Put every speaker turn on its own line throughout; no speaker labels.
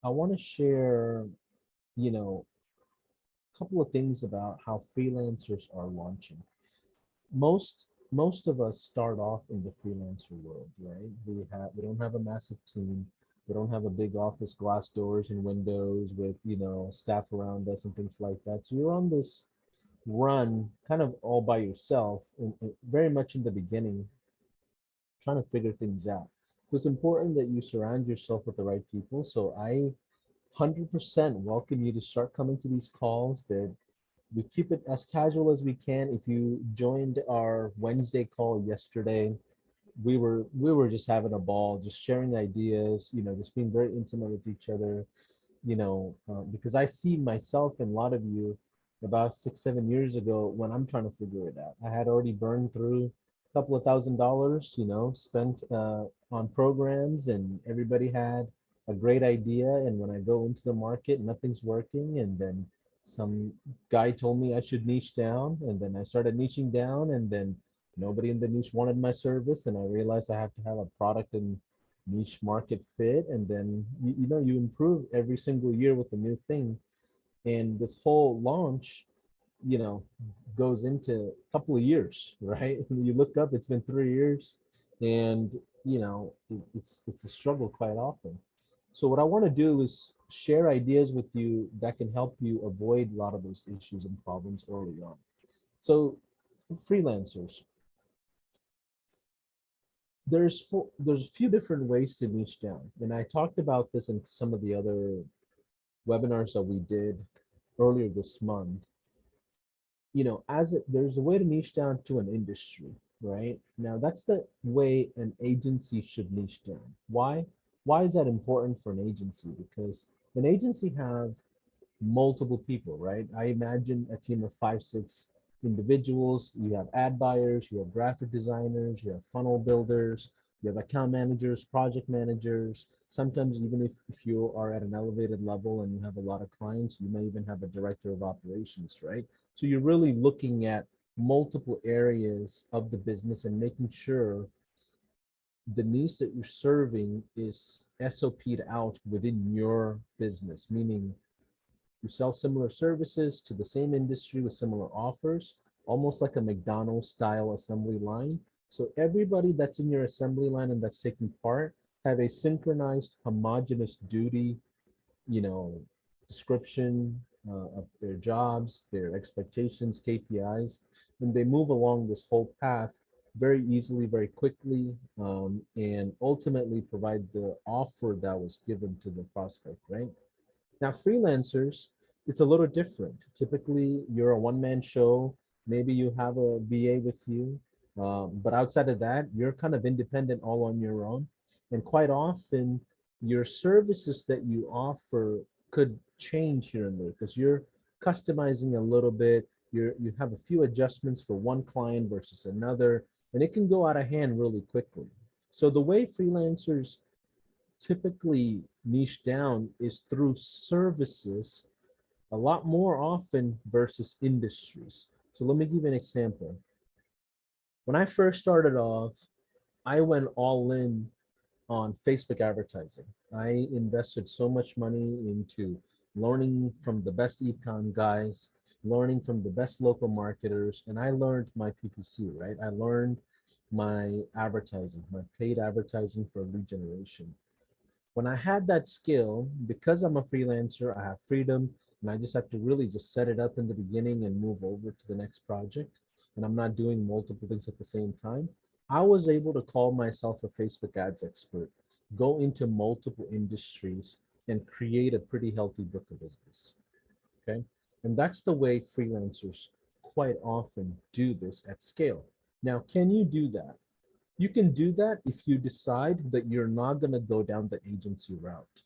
I want to share, you know, a couple of things about how freelancers are launching. Most of us start off in the freelancer world, right? We don't have a massive team. We don't have a big office, glass doors and windows with, staff around us and things like that. So you're on this run kind of all by yourself and very much in the beginning trying to figure things out. So it's important that you surround yourself with the right people. So I 100% welcome you to start coming to these calls. We keep it as casual as we can. If you joined our Wednesday call yesterday, we were just having a ball, just sharing ideas, just being very intimate with each other, because I see myself and a lot of you about 6, 7 years ago when I'm trying to figure it out. I had already burned through a couple of $1,000s, spent on programs, and everybody had a great idea. And when I go into the market, nothing's working. And then some guy told me I should niche down, and then I started niching down, and then nobody in the niche wanted my service, and I realized I have to have a product and niche market fit, and then you improve every single year with a new thing. And this whole launch, you know goes into a couple of years, right? When you look up, it's been 3 years, and it's a struggle quite often. So what I want to do is share ideas with you that can help you avoid a lot of those issues and problems early on. So freelancers, there's a few different ways to niche down, and I talked about this in some of the other webinars that we did earlier this month. There's a way to niche down to an industry, right? Now that's the way an agency should niche down. Why is that important for an agency? Because an agency have multiple people, right? I imagine a team of 5, 6 individuals. You have ad buyers, you have graphic designers, you have funnel builders, you have account managers, project managers. Sometimes even if you are at an elevated level and you have a lot of clients, you may even have a director of operations, right? So you're really looking at multiple areas of the business and making sure the niche that you're serving is SOP'd out within your business, meaning you sell similar services to the same industry with similar offers, almost like a McDonald's style assembly line. So everybody that's in your assembly line and that's taking part have a synchronized, homogeneous duty, you know, description of their jobs, their expectations, KPIs, and they move along this whole path very easily, very quickly, and ultimately provide the offer that was given to the prospect, right? Now, freelancers, it's a little different. Typically, you're a one-man show. Maybe you have a VA with you, but outside of that, you're kind of independent all on your own. And quite often, your services that you offer could change here and there because you're customizing a little bit. You have a few adjustments for one client versus another, and it can go out of hand really quickly. So the way freelancers typically niche down is through services a lot more often versus industries. So let me give you an example. When I first started off, I went all in on Facebook advertising. I invested so much money into learning from the best econ guys, learning from the best local marketers, and I learned my PPC, right? I learned my advertising, my paid advertising for lead generation. When I had that skill, because I'm a freelancer, I have freedom, and I just have to really just set it up in the beginning and move over to the next project. And I'm not doing multiple things at the same time. I was able to call myself a Facebook ads expert, go into multiple industries, and create a pretty healthy book of business. Okay. And that's the way freelancers quite often do this at scale. Now, can you do that? You can do that if you decide that you're not going to go down the agency route,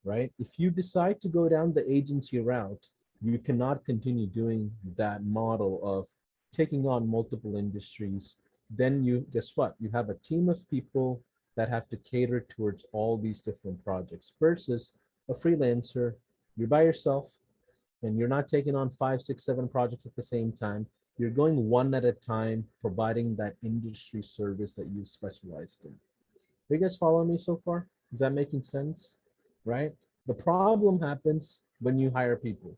right? If you decide to go down the agency route, you cannot continue doing that model of taking on multiple industries. Then you, guess what? You have a team of people that have to cater towards all these different projects versus a freelancer. You're by yourself and you're not taking on 5, 6, 7 projects at the same time. You're going one at a time, providing that industry service that you've specialized in. Are you guys following me so far? Is that making sense? right? The problem happens when you hire people.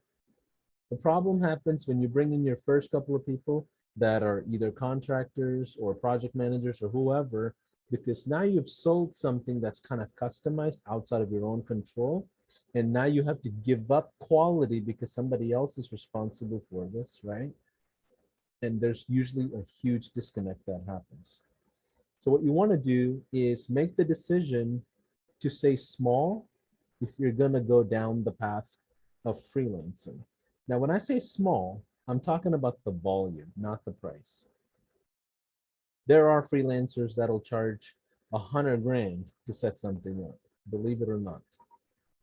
The problem happens when you bring in your first couple of people that are either contractors or project managers or whoever, because now you've sold something that's kind of customized outside of your own control. And now you have to give up quality because somebody else is responsible for this, right? And there's usually a huge disconnect that happens. So what you want to do is make the decision to say small if you're going to go down the path of freelancing. Now, when I say small, I'm talking about the volume, not the price. There are freelancers that'll charge 100 grand to set something up, believe it or not.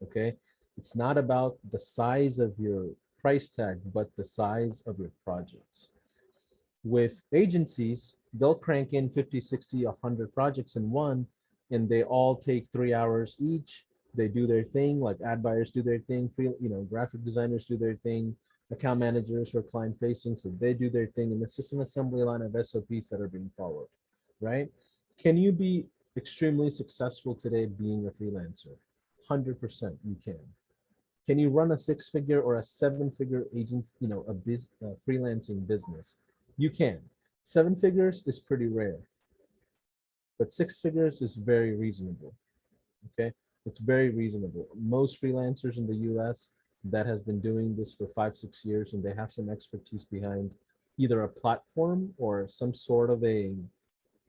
Okay. It's not about the size of your price tag, but the size of your projects. With agencies, they'll crank in 50, 60, 100 projects in one, and they all take 3 hours each. They do their thing, like ad buyers do their thing, graphic designers do their thing, account managers who are client facing, so they do their thing, and it's just an assembly line of SOPs that are being followed, right? Can you be extremely successful today being a freelancer? 100% you can. Can you run a six-figure or a seven-figure agent, a freelancing business? You can. Seven figures is pretty rare, but six figures is very reasonable. Okay, it's very reasonable. Most freelancers in the US that has been doing this for 5 6 years, and they have some expertise behind either a platform or some sort of a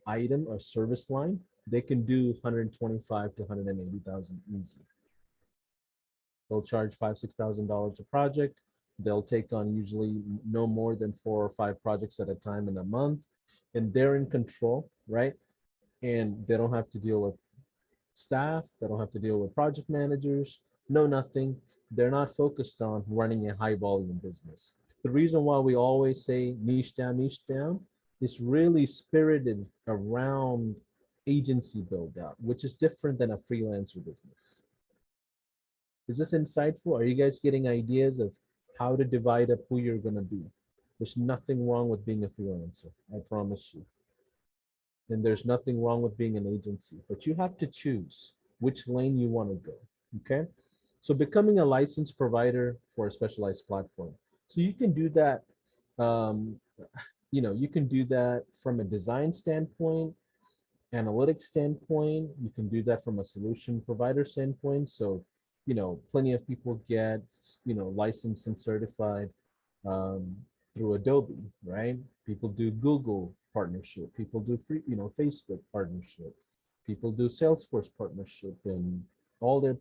item or service line, they can do 125 to 180,000 easy. They'll charge $5 6 thousand a project. They'll take on usually no more than 4 or 5 projects at a time in a month, and they're in control, right? And they don't have to deal with staff. They don't have to deal with project managers. No, nothing. They're not focused on running a high volume business. The reason why we always say niche down is really spirited around agency build out, which is different than a freelancer business. Is this insightful? Are you guys getting ideas of how to divide up who you're going to be? There's nothing wrong with being a freelancer, I promise you. And there's nothing wrong with being an agency, but you have to choose which lane you want to go. Okay. So becoming a licensed provider for a specialized platform. So you can do that. Um, you can do that from a design standpoint, analytics standpoint. You can do that from a solution provider standpoint. So, plenty of people get, licensed and certified um, through Adobe, right? People do Google partnership. People do Facebook partnership. People do Salesforce partnership and all their,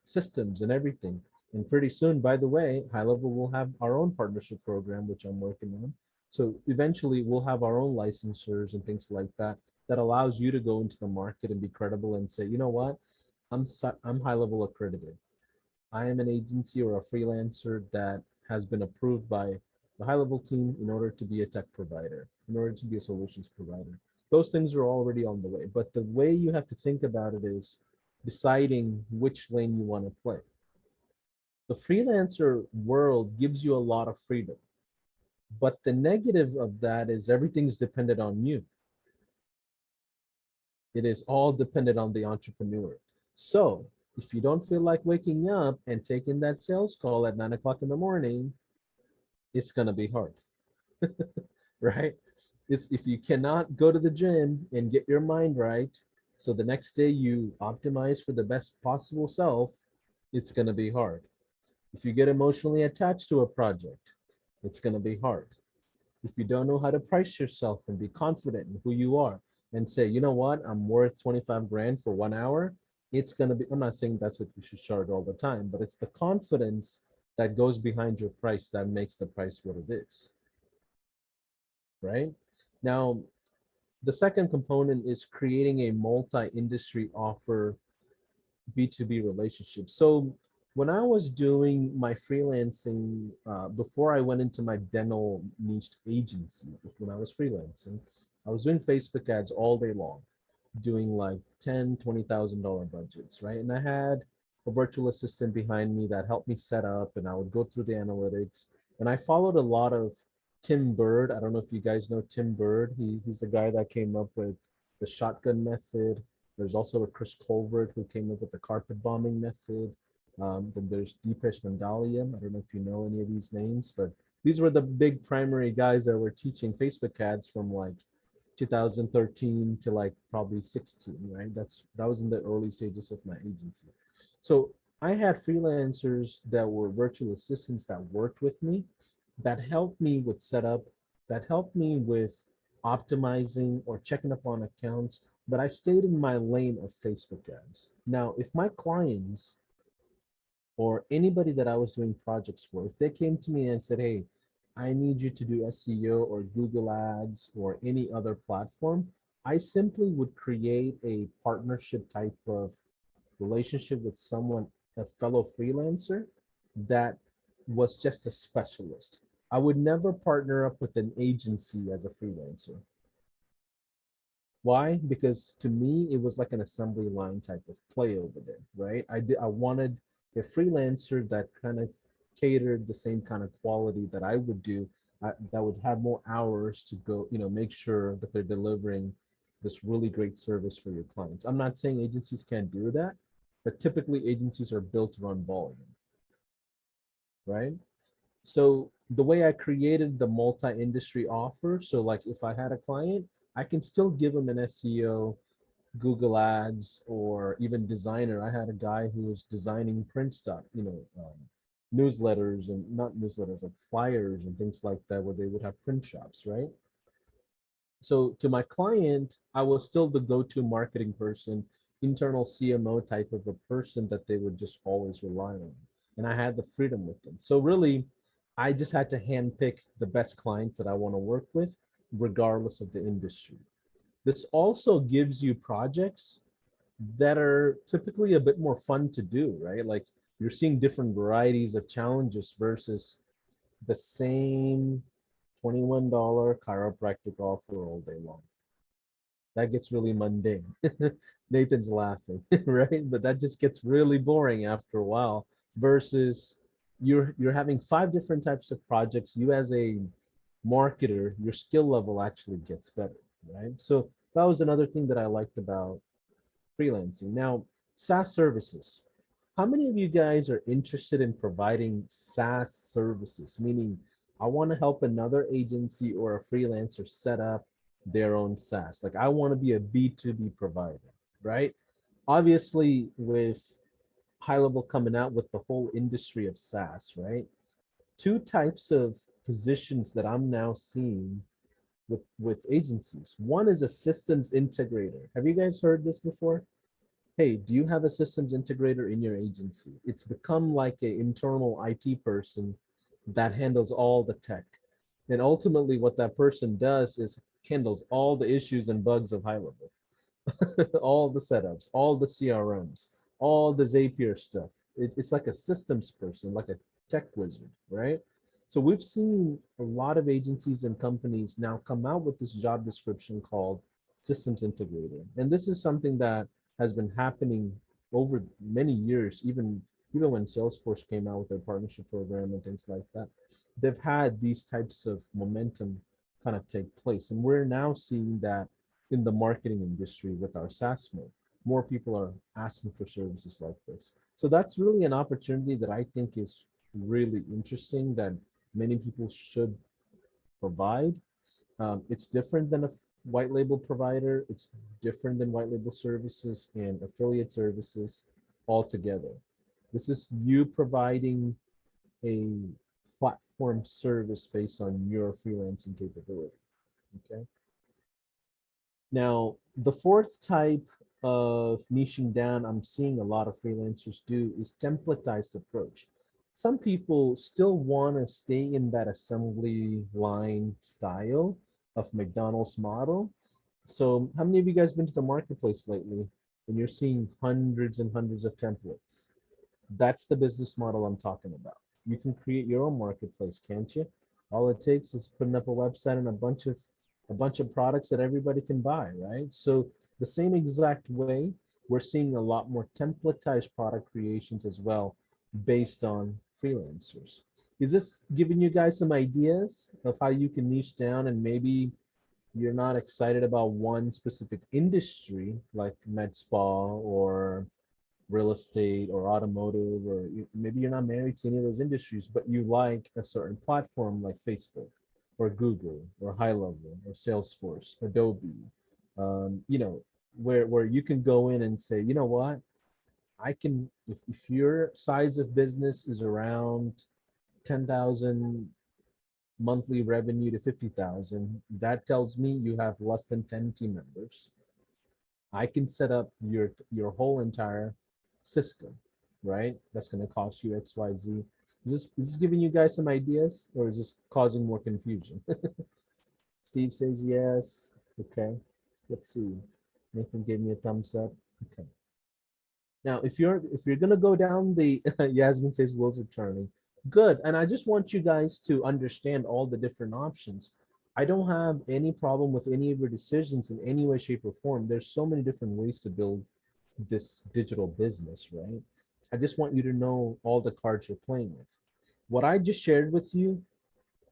systems and everything. And pretty soon, by the way, High Level will have our own partnership program, which I'm working on. So eventually we'll have our own licensors and things like that that allows you to go into the market and be credible and say, you know what, I'm High Level accredited. I am an agency or a freelancer that has been approved by the High Level team in order to be a tech provider, in order to be a solutions provider. Those things are already on the way. But the way you have to think about it is deciding which lane you want to play. The freelancer world gives you a lot of freedom. But the negative of that is everything's dependent on you. It is all dependent on the entrepreneur. So if you don't feel like waking up and taking that sales call at 9 o'clock in the morning, it's going to be hard, right? It's if you cannot go to the gym and get your mind right, so the next day you optimize for the best possible self, it's going to be hard. If you get emotionally attached to a project, it's going to be hard. If you don't know how to price yourself and be confident in who you are and say, you know what, I'm worth 25 grand for 1 hour, it's going to be, I'm not saying that's what you should charge all the time, but it's the confidence that goes behind your price that makes the price what it is, right? Now, the second component is creating a multi-industry offer B2B relationship. So when I was doing my freelancing, before I went into my dental niche agency, when I was freelancing, I was doing Facebook ads all day long, doing like $10,000, $20,000 budgets, right? And I had a virtual assistant behind me that helped me set up, and I would go through the analytics. And I followed a lot of Tim Bird. I don't know if you guys know Tim Bird. He's the guy that came up with the shotgun method. There's also a Chris Colvert who came up with the carpet bombing method. Then there's Deepesh Vandaliam. I don't know if you know any of these names, but these were the big primary guys that were teaching Facebook ads from like 2013 to like probably 16, right? That was in the early stages of my agency. So I had freelancers that were virtual assistants that worked with me, that helped me with setup, that helped me with optimizing or checking up on accounts, but I stayed in my lane of Facebook ads. Now, if my clients or anybody that I was doing projects for, if they came to me and said, hey, I need you to do SEO or Google Ads or any other platform, I simply would create a partnership type of relationship with someone, a fellow freelancer that was just a specialist. I would never partner up with an agency as a freelancer. Why? Because to me, it was like an assembly line type of play over there, right? I wanted a freelancer that kind of catered the same kind of quality that I would do, that would have more hours to go, make sure that they're delivering this really great service for your clients. I'm not saying agencies can't do that, but typically agencies are built around volume, right? So the way I created the multi-industry offer, so like if I had a client, I can still give them an SEO, Google Ads, or even designer. I had a guy who was designing print stuff, newsletters, and not newsletters, like flyers and things like that, where they would have print shops, right? So to my client, I was still the go-to marketing person, internal CMO type of a person that they would just always rely on. And I had the freedom with them. So really, I just had to handpick the best clients that I want to work with, regardless of the industry. This also gives you projects that are typically a bit more fun to do, right? Like you're seeing different varieties of challenges versus the same $21 chiropractic offer all day long. That gets really mundane. Nathan's laughing, right? But that just gets really boring after a while versus you're having 5 different types of projects. You as a marketer, your skill level actually gets better, right? So that was another thing that I liked about freelancing. Now, SaaS services. How many of you guys are interested in providing SaaS services? Meaning, I want to help another agency or a freelancer set up their own SaaS. Like, I want to be a B2B provider, right? Obviously, with high level coming out with the whole industry of SaaS, right? 2 types of positions that I'm now seeing with agencies. One is a systems integrator. Have you guys heard this before? Hey, do you have a systems integrator in your agency? It's become like an internal IT person that handles all the tech. And ultimately what that person does is handles all the issues and bugs of high level, all the setups, all the CRMs, all the Zapier stuff. It's like a systems person, like a tech wizard, right? So we've seen a lot of agencies and companies now come out with this job description called systems integrator. And this is something that has been happening over many years, even when Salesforce came out with their partnership program and things like that. They've had these types of momentum kind of take place. And we're now seeing that in the marketing industry with our SaaS mode. More people are asking for services like this. So that's really an opportunity that I think is really interesting that many people should provide. It's different than a white label provider. It's different than white label services and affiliate services altogether. This is you providing a platform service based on your freelancing capability. Okay. Now, the fourth type of niching down I'm seeing a lot of freelancers do is templatized approach. Some people still want to stay in that assembly line style of McDonald's model. So how many of you guys been to the marketplace lately and you're seeing hundreds and hundreds of templates? That's the business model I'm talking about. You can create your own marketplace, can't you? All it takes is putting up a website and a bunch of products that everybody can buy, right? So the same exact way, we're seeing a lot more templatized product creations as well based on freelancers. Is this giving you guys some ideas of how you can niche down and maybe you're not excited about one specific industry like med spa or real estate or automotive, or maybe you're not married to any of those industries, but you like a certain platform like Facebook or Google or High Level or Salesforce, Adobe, where you can go in and say, you know what, I can, if your size of business is around 10,000 monthly revenue to 50,000, that tells me you have less than 10 team members. I can set up your whole entire system, right? That's going to cost you X, Y, Z. Is this giving you guys some ideas, or is this causing more confusion? Steve says yes. Okay. Let's see. Nathan gave me a thumbs up. Okay. Now, if you're gonna go down the Yasmin says wheels are turning. Good. And I just want you guys to understand all the different options. I don't have any problem with any of your decisions in any way, shape, or form. There's so many different ways to build this digital business, right? I just want you to know all the cards you're playing with. What I just shared with you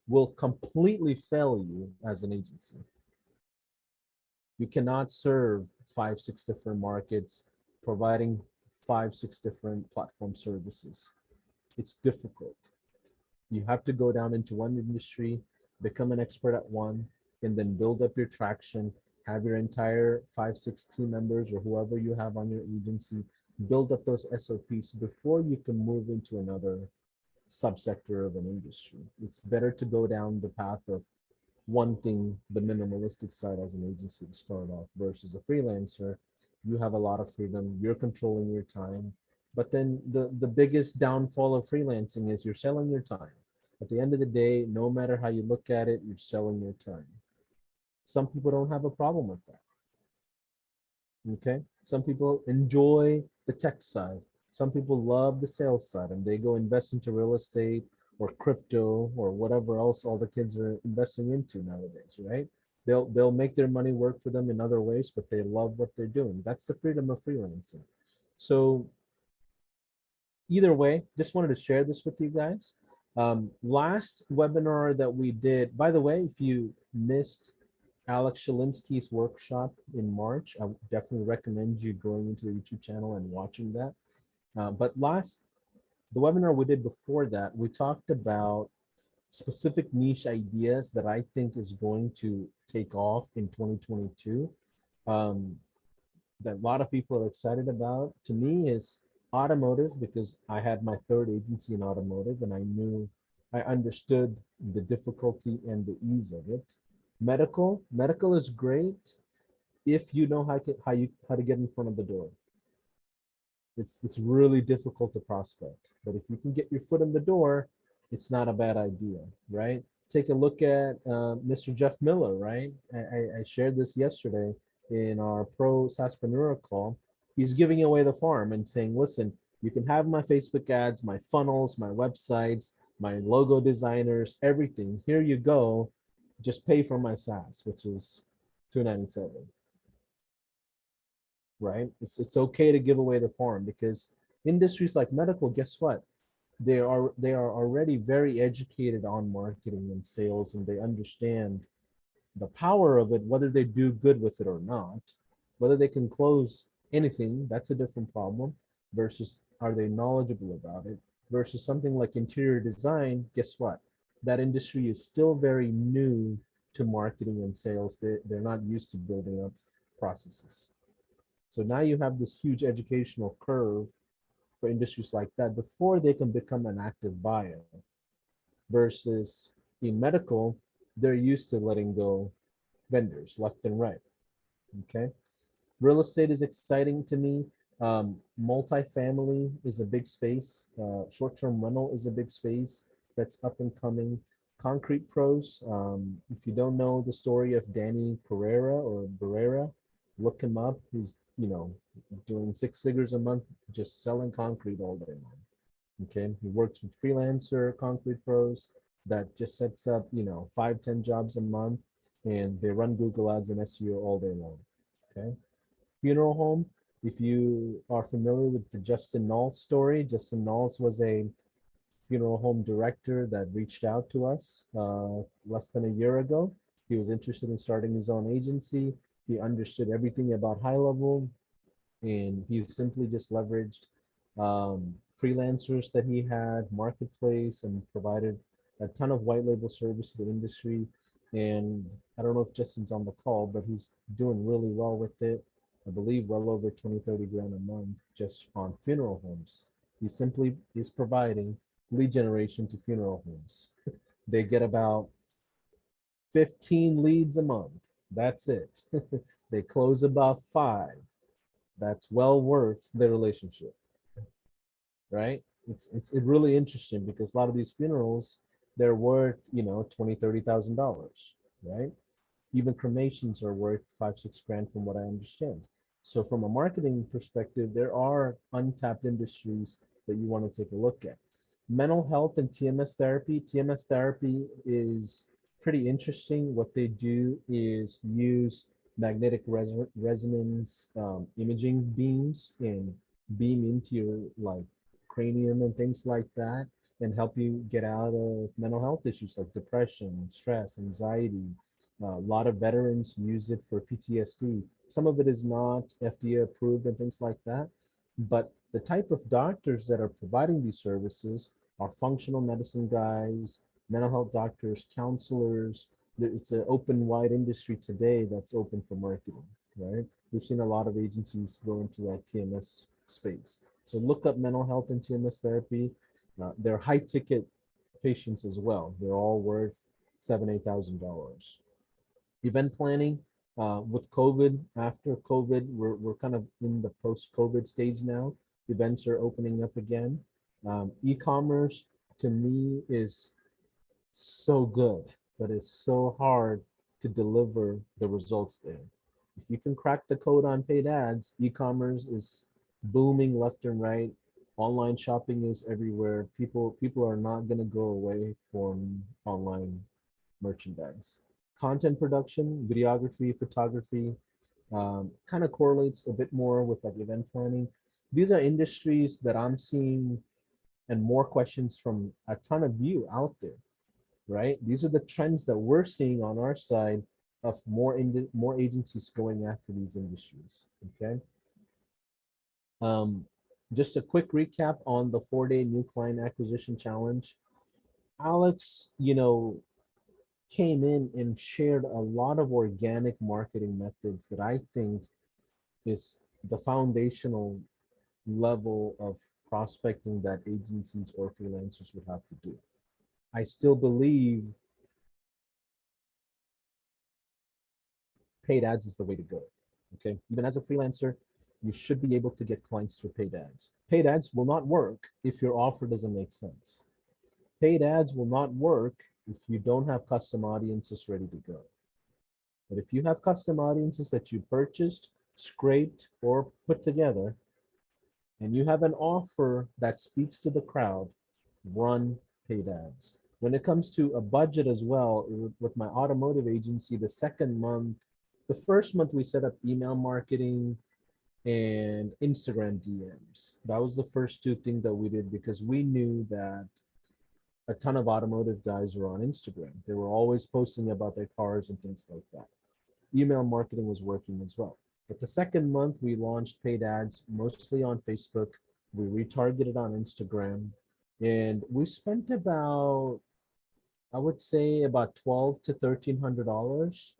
will completely fail you as an agency. You cannot serve 5, 6 different markets, providing 5, 6 different platform services. It's difficult. You have to go down into one industry, become an expert at one, and then build up your traction, have your entire 5, 6 team members or whoever you have on your agency, build up those SOPs before you can move into another subsector of an industry. It's better to go down the path of one thing, the minimalistic side as an agency to start off versus a freelancer. You have a lot of freedom, you're controlling your time. But then the biggest downfall of freelancing is you're selling your time. At the end of the day, no matter how you look at it, you're selling your time. Some people don't have a problem with that. Okay. Some people enjoy the tech side. Some people love the sales side and they go invest into real estate or crypto or whatever else all the kids are investing into nowadays, right? They'll make their money work for them in other ways, but they love what they're doing. That's the freedom of freelancing. So either way, just wanted to share this with you guys. Last webinar that we did, by the way, if you missed Alex Shalinsky's workshop in March, I would definitely recommend you going into the YouTube channel and watching that. But the webinar we did before that, we talked about specific niche ideas that I think is going to take off in 2022. Um, that a lot of people are excited about, to me, is automotive, because I had my third agency in automotive and I understood the difficulty and the ease of it. Medical is great if you know how to get in front of the door. It's really difficult to prospect, but if you can get your foot in the door, it's not a bad idea, right? Take a look at Mr. Jeff Miller, right? I shared this yesterday in our pro SaaSpreneur call. He's giving away the farm and saying, listen, you can have my Facebook ads, my funnels, my websites, my logo designers, everything. Here you go. Just pay for my SaaS, which is $297. Right? It's okay to give away the farm, because industries like medical, guess what? They are already very educated on marketing and sales, and they understand the power of it, whether they do good with it or not. Whether they can close anything, that's a different problem, versus are they knowledgeable about it, versus something like interior design. Guess what? That industry is still very new to marketing and sales. They're not used to building up processes. So now you have this huge educational curve for industries like that before they can become an active buyer. Versus in medical, they're used to letting go vendors left and right. Okay. Real estate is exciting to me. Multifamily is a big space. Short-term rental is a big space that's up and coming. Concrete pros. If you don't know the story of Danny Pereira or Barrera, look him up. He's doing 6 figures a month just selling concrete all day long. Okay, he works with Freelancer concrete pros that just sets up 5, 10 jobs a month, and they run Google Ads and SEO all day long. Okay. Funeral home. If you are familiar with the Justin Knowles story, Justin Knowles was a funeral home director that reached out to us less than a year ago. He was interested in starting his own agency. He understood everything about high level, and he simply just leveraged freelancers that he had, marketplace, and provided a ton of white label service to the industry. And I don't know if Justin's on the call, but he's doing really well with it. I believe well over 20, 30 grand a month just on funeral homes. He simply is providing lead generation to funeral homes. They get about 15 leads a month. That's it. They close about five. That's well worth the relationship, right? It's really interesting because a lot of these funerals, they're worth, 20, $30,000, right? Even cremations are worth 5, 6 grand from what I understand. So from a marketing perspective, there are untapped industries that you want to take a look at. Mental health and TMS therapy. TMS therapy is pretty interesting. What they do is use magnetic resonance imaging beams and beam into your like cranium and things like that and help you get out of mental health issues like depression, stress, anxiety. A lot of veterans use it for PTSD. Some of it is not FDA approved and things like that. But the type of doctors that are providing these services are functional medicine guys, mental health doctors, counselors. It's an open wide industry today that's open for marketing, right? We've seen a lot of agencies go into that TMS space. So look up mental health and TMS therapy. They're high ticket patients as well. They're all worth $7,000, $8,000. Event planning, with COVID, after COVID, we're kind of in the post-COVID stage now. Events are opening up again. E-commerce to me is so good, but it's so hard to deliver the results there. If you can crack the code on paid ads, e-commerce is booming left and right. Online shopping is everywhere. People are not going to go away from online merchandise. Content production, videography, photography, kind of correlates a bit more with like event planning. These are industries that I'm seeing and more questions from a ton of you out there, right? These are the trends that we're seeing on our side of more agencies going after these industries. Okay. Um, just a quick recap on the 4-day new client acquisition challenge. Alex, came in and shared a lot of organic marketing methods that I think is the foundational level of prospecting that agencies or freelancers would have to do. I still believe paid ads is the way to go. Okay. Even as a freelancer, you should be able to get clients through paid ads. Paid ads will not work if your offer doesn't make sense. Paid ads will not work if you don't have custom audiences ready to go. But if you have custom audiences that you purchased, scraped, or put together, and you have an offer that speaks to the crowd, run paid ads. When it comes to a budget as well, with my automotive agency, the second month, the first month we set up email marketing and Instagram DMs. That was the first two things that we did because we knew that a ton of automotive guys were on Instagram. They were always posting about their cars and things like that. Email marketing was working as well. But the second month, we launched paid ads mostly on Facebook. We retargeted on Instagram, and we spent about, I would say, about 12 to $1,300.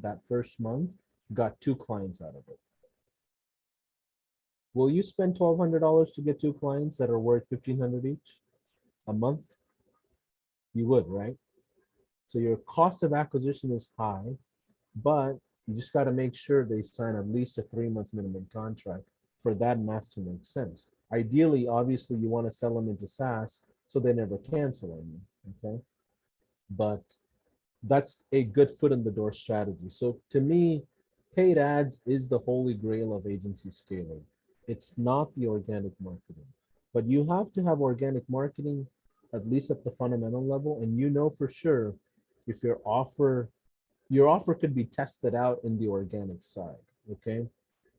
That first month, got two clients out of it. Will you spend $1,200 to get two clients that are worth $1,500 each a month? You would, right? So your cost of acquisition is high, but you just got to make sure they sign at least a 3-month minimum contract for that math to make sense. Ideally, obviously, you want to sell them into SaaS so they never cancel on you, okay? But that's a good foot in the door strategy. So to me, paid ads is the holy grail of agency scaling. It's not the organic marketing, but you have to have organic marketing at least at the fundamental level, and you know for sure if your offer could be tested out in the organic side. Okay.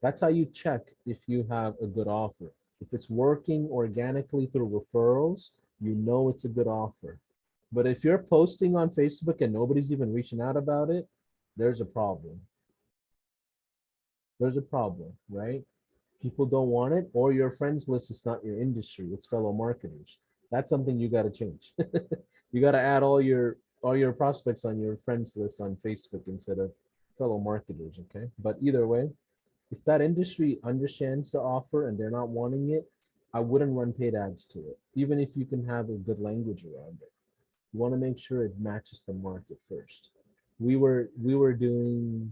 That's how you check if you have a good offer. If it's working organically through referrals, you know it's a good offer. But if you're posting on Facebook and nobody's even reaching out about it, there's a problem. There's a problem, right? People don't want it, or your friends list is not your industry, it's fellow marketers. That's something you got to change. You got to add all your prospects on your friends list on Facebook instead of fellow marketers, okay? But either way, if that industry understands the offer and they're not wanting it, I wouldn't run paid ads to it, even if you can have a good language around it. You want to make sure it matches the market first. We were doing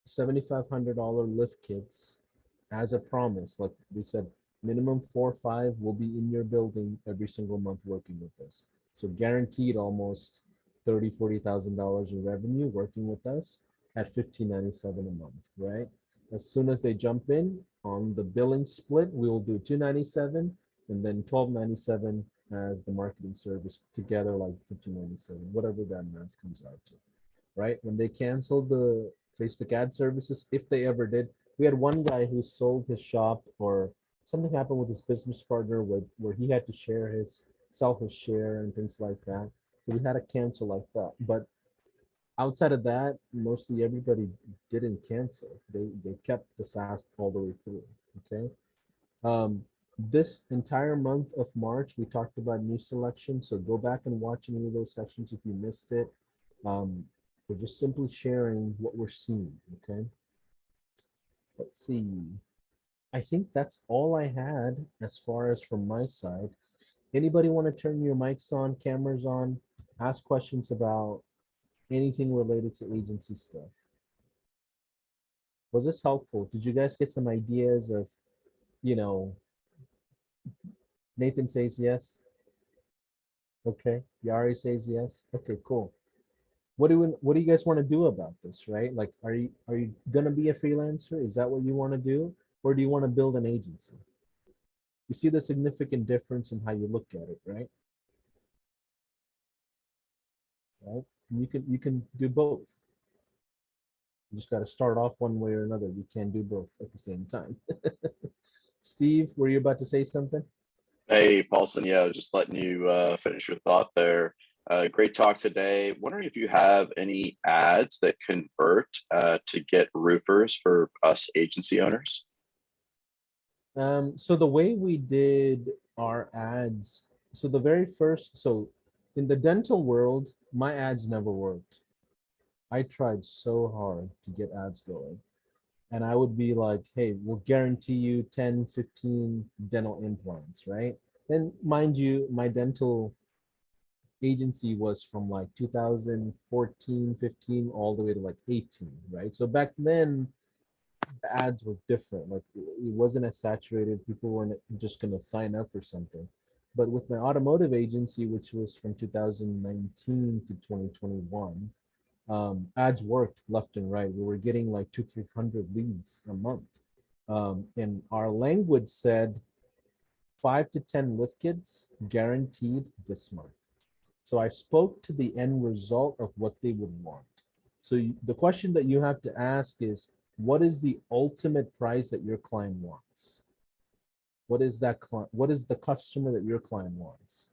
$7,500 lift kits as a promise. Like we said, minimum 4 or 5 will be in your building every single month working with us. So guaranteed almost $30,000-$40,000 in revenue working with us at $1,597 a month, right? As soon as they jump in on the billing split, we will do $297 and then $1,297 as the marketing service together, like $1,597, whatever that math comes out to, right? When they canceled the Facebook ad services, if they ever did, we had one guy who sold his shop or something happened with his business partner where he had to sell his share and things like that. So we had to cancel like that. But outside of that, mostly everybody didn't cancel. They kept the SaaS all the way through. Okay. Um, this entire month of March, we talked about new selection. So go back and watch any of those sessions if you missed it. Um, we're just simply sharing what we're seeing. Okay. Let's see. I think that's all I had as far as from my side. Anybody want to turn your mics on, cameras on, ask questions about anything related to agency stuff? Was this helpful? Did you guys get some ideas of, you know, Nathan says yes. Okay. Yari says yes. Okay, cool. What do you guys want to do about this, right? Like, are you gonna be a freelancer? Is that what you want to do? Or do you want to build an agency? You see the significant difference in how you look at it, right? Right? You can do both. You just got to start off one way or another. You can't do both at the same time. Steve, were you about to say something?
Hey, Paulson. Yeah, I was just letting you finish your thought there. Great talk today. Wondering if you have any ads that convert to get roofers for us agency owners.
So the way we did our ads, so the very first, so in the dental world, my ads never worked. I tried so hard to get ads going. And I would be like, hey, we'll guarantee you 10, 15 dental implants, right? And mind you, my dental agency was from like 2014, 15, all the way to like 18, right? So back then, the ads were different. Like it wasn't as saturated. People weren't just going to sign up for something. But with my automotive agency, which was from 2019 to 2021, ads worked left and right. We were getting like 200-300 leads a month. And our language said 5 to 10 lift kits guaranteed this month. So I spoke to the end result of what they would want. So the question that you have to ask is, what is the ultimate price that your client wants? What is that client? What is the customer that your client wants?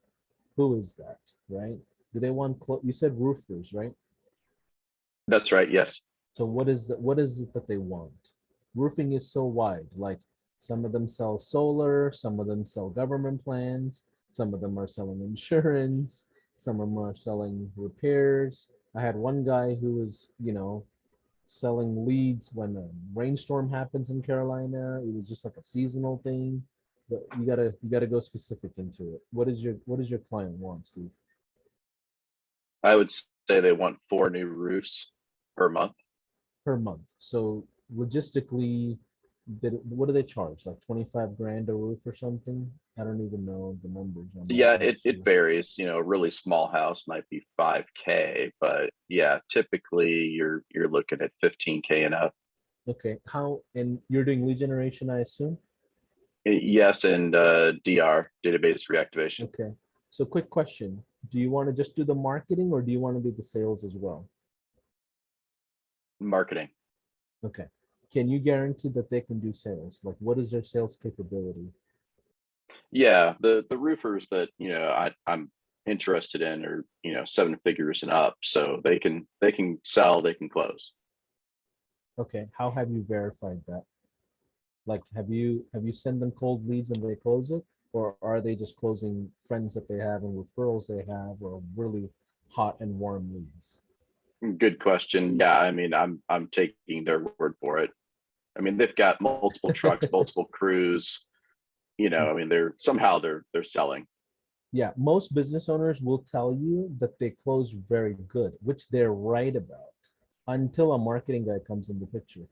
Who is that, right? Do they want, you said roofers, right?
That's right. Yes.
So what is it that they want? Roofing is so wide. Like some of them sell solar, some of them sell government plans, some of them are selling insurance, some of them are selling repairs. I had one guy who was, selling leads when a rainstorm happens in Carolina. It was just like a seasonal thing. But you gotta go specific into it. What does your client want, Steve?
I would say they want 4 new roofs per month.
Per month. So logistically, what do they charge? Like 25 grand a roof or something? I don't even know the numbers on that.
Yeah, it varies. A really small house might be 5K, but yeah, typically you're looking at 15K and up.
Okay. And you're doing lead generation, I assume?
Yes, and DR, database reactivation.
Okay. So quick question. Do you want to just do the marketing or do you want to do the sales as well?
Marketing.
Okay. Can you guarantee that they can do sales? Like what is their sales capability?
Yeah, the roofers that I'm interested in are, 7 figures and up. So they can sell, they can close.
Okay, how have you verified that? Like, have you sent them cold leads and they close it, or are they just closing friends that they have and referrals they have, or really hot and warm leads?
Good question. Yeah, I mean, I'm taking their word for it. I mean, they've got multiple trucks, multiple crews. I mean, they're selling.
Yeah, most business owners will tell you that they close very good, which they're right about, until a marketing guy comes in the picture.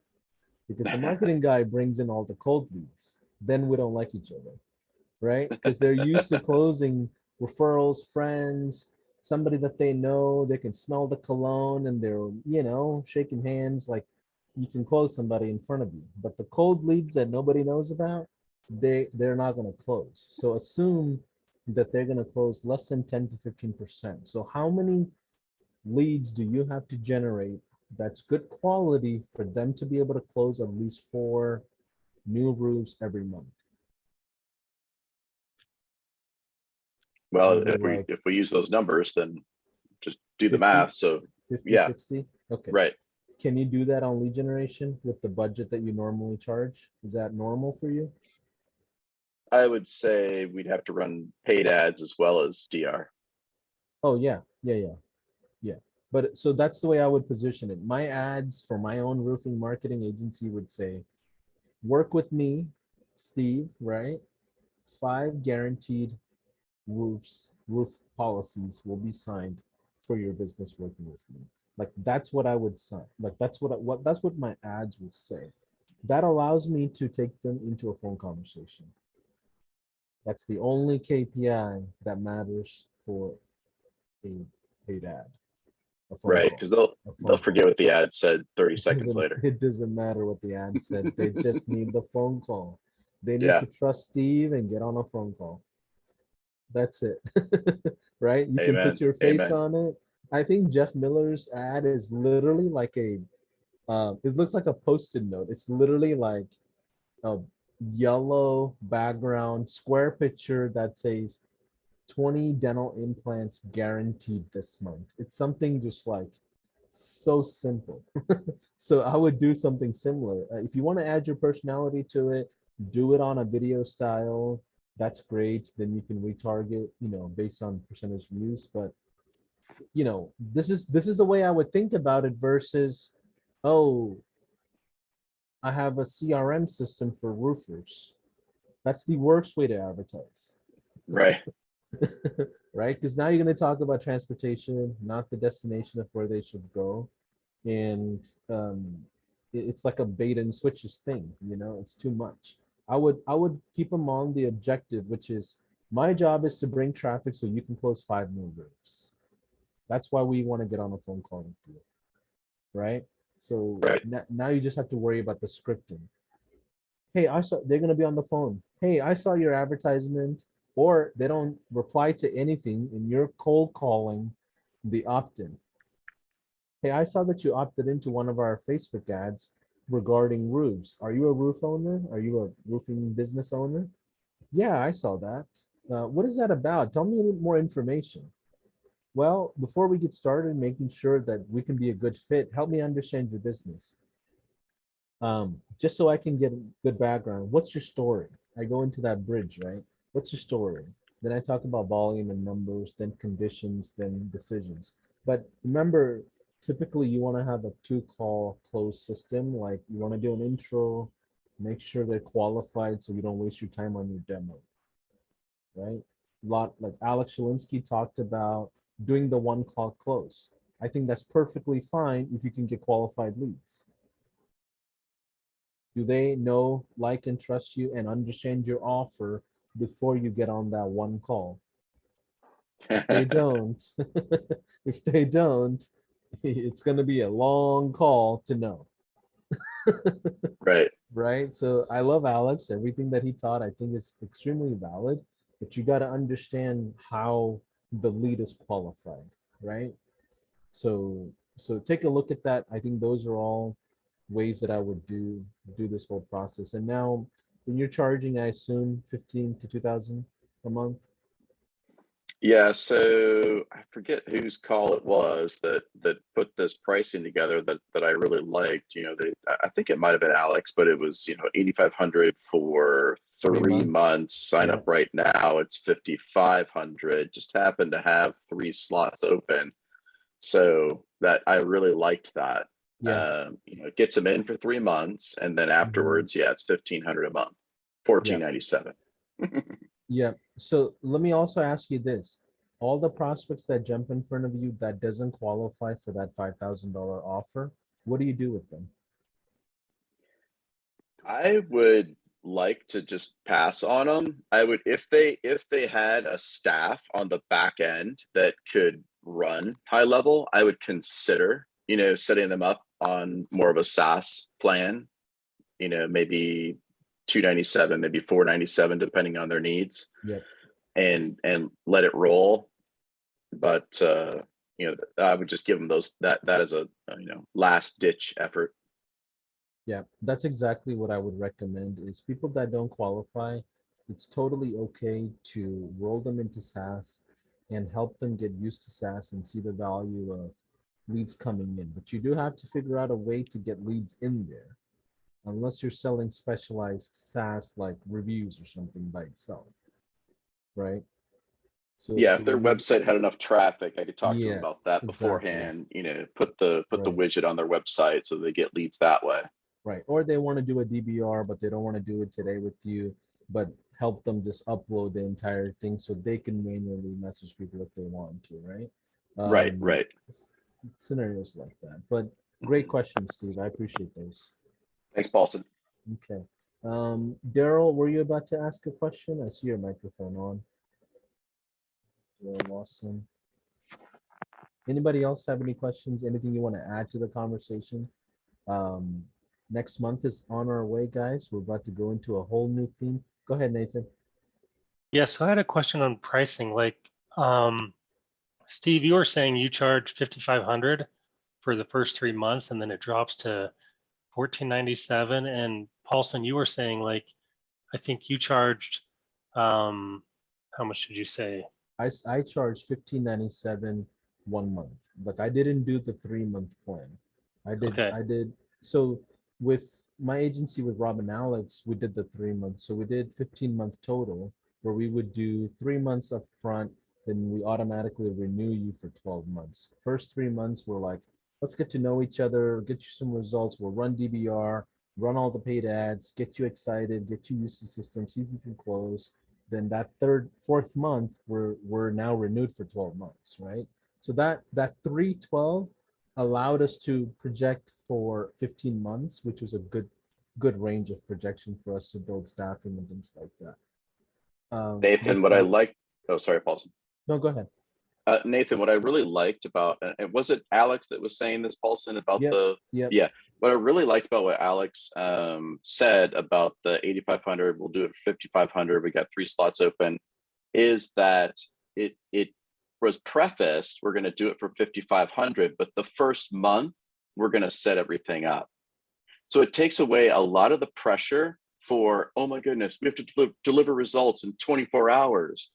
Because the marketing guy brings in all the cold leads. Then we don't like each other, right? Because they're used to closing referrals, friends, somebody that they know, they can smell the cologne and they're, shaking hands like you can close somebody in front of you. But the cold leads that nobody knows about, they're not going to close. So assume that they're going to close less than 10 to 15%. So how many leads do you have to generate that's good quality for them to be able to close at least 4 new roofs every month?
Well,
Are they
if we
like
if we use those numbers, then just do the
50,
math. So
50,
yeah,
60? Okay.
right.
Can you do that on lead generation with the budget that you normally charge? Is that normal for you?
I would say we'd have to run paid ads as well as DR.
Oh, yeah. Yeah, yeah. Yeah. But so that's the way I would position it. My ads for my own roofing marketing agency would say, work with me, Steve, right? 5 guaranteed roof policies will be signed for your business working with me. Like that's what I would sign. Like that's what my ads would say. That allows me to take them into a phone conversation. That's the only KPI that matters for a paid ad, a phone
Right.
call,
Because they'll
a
they'll
phone
forget
call.
what the ad said 30
It
seconds
doesn't
later.
it doesn't matter what the ad said. They just need the phone call. They need
Yeah.
to trust Steve and get on a phone call. That's it. Right? You can put
Amen.
your face
Amen.
on it. I think Jeff Miller's ad is literally like it looks like a post-it note. It's literally like a yellow background square picture that says 20 dental implants guaranteed this month. It's something just like so simple. So I would do something similar. If you want to add your personality to it, do it on a video style. That's great. Then you can retarget, based on percentage views. But this is the way I would think about it versus, oh, I have a CRM system for roofers. That's the worst way to advertise.
Right.
Right? Because now you're going to talk about transportation, not the destination of where they should go. And it's like a bait and switches thing, it's too much. I would keep them on the objective, which is my job is to bring traffic so you can close 5 new roofs. That's why we want to get on a phone call with you, right? So
Right.
now you just have to worry about the scripting. Hey, I saw they're gonna be on the phone. Hey, I saw your advertisement, or they don't reply to anything, and you're cold calling the opt-in. Hey, I saw that you opted into one of our Facebook ads regarding roofs. Are you a roof owner? Are you a roofing business owner? Yeah, I saw that. What is that about? Tell me a little more information. Well, before we get started, making sure that we can be a good fit, help me understand your business. Just so I can get a good background. What's your story? I go into that bridge, right? What's your story? Then I talk about volume and numbers, then conditions, then decisions. But remember, typically you want to have a 2-call close system. Like you want to do an intro, make sure they're qualified so you don't waste your time on your demo, right? A lot like Alex Shalinski talked about doing the 1-call close. I think that's perfectly fine if you can get qualified leads. Do they know, like, and trust you and understand your offer before you get on that 1 call? If they don't, if they don't, it's going to be a long call to know.
Right.
Right? So I love Alex. Everything that he taught, I think is extremely valid, but you got to understand how the lead is qualified, right? So take a look at that. I think those are all ways that I would do this whole process. And now when you're charging, I assume 15 to 2000 a month.
Yeah, so I forget whose call it was that put this pricing together that I really liked. I think it might have been Alex, but it was 8,500 for
3 months.
3 months. Sign
Yeah,
up right now. It's 5,500. Just happened to have 3 slots open, so that I really liked that.
yeah.
It gets them in for 3 months, and then
Mhm.
afterwards, yeah, it's 1,500 a month,
Yeah,
1497.
yeah. So let me also ask you this. All the prospects that jump in front of you that doesn't qualify for that $5,000 offer, what do you do with them?
I would like to just pass on them. I would, if they had a staff on the back end that could run high level, I would consider, setting them up on more of a SaaS plan, maybe 297, maybe 497, depending on their needs,
Yep.
and let it roll. But I would just give them that as a last ditch effort.
Yeah, that's exactly what I would recommend is people that don't qualify, it's totally okay to roll them into SaaS and help them get used to SaaS and see the value of leads coming in. But you do have to figure out a way to get leads in there, unless you're selling specialized SaaS like reviews or something by itself, right? So,
Yeah,
so
if their
what you,
website had enough traffic, I could talk to them
yeah,
about that
exactly,
beforehand. Put the
right.
widget on their website so they get leads that way.
Right. Or they want to do a DBR, but they don't want to do it today with you, but help them just upload the entire thing so they can manually message people if they want to, right?
Right,
Um,
right.
Scenarios like that. But great question, Steve. I appreciate those.
Thanks, Paulson.
Okay. Daryl, were you about to ask a question? I see your microphone on. Daryl Lawson. Anybody else have any questions? Anything you want to add to the conversation? Um, Next month is on our way, guys. We're about to go into a whole new theme. Go ahead, Nathan.
Yeah, so I had a question on pricing. Steve, you were saying you charge 5,500 for the first 3 months, and then it drops to 1497. And Paulson, you were saying I think you charged, how much did you say?
I charge 1597 1 month. Like I didn't do the 3 month plan.
Okay,
I did so with my agency with Rob and Alex, we did the 3 months. So we did 15-month total where we would do 3 months up front, then we automatically renew you for 12 months. First 3 months we're like, let's get to know each other, get you some results. We'll run DBR, run all the paid ads, get you excited, get you used to the system, see if you can close. Then that fourth month we're now renewed for 12 months, right? So that 312 allowed us to project for 15 months, which was a good range of projection for us to build staffing and things like that.
Nathan,
But
what I like. Oh, sorry, Paulson.
no, go ahead.
Nathan, what I really liked about, and was it Alex that was saying this, Paulson, about
Yep,
the,
yep.
yeah, what I really liked about what Alex said about the 8,500, we'll do it for 5,500. We got 3 slots open, is that it was prefaced, we're going to do it for 5,500, but the first month we're going to set everything up. So it takes away a lot of the pressure for, oh my goodness, we have to deliver results in 24 hours.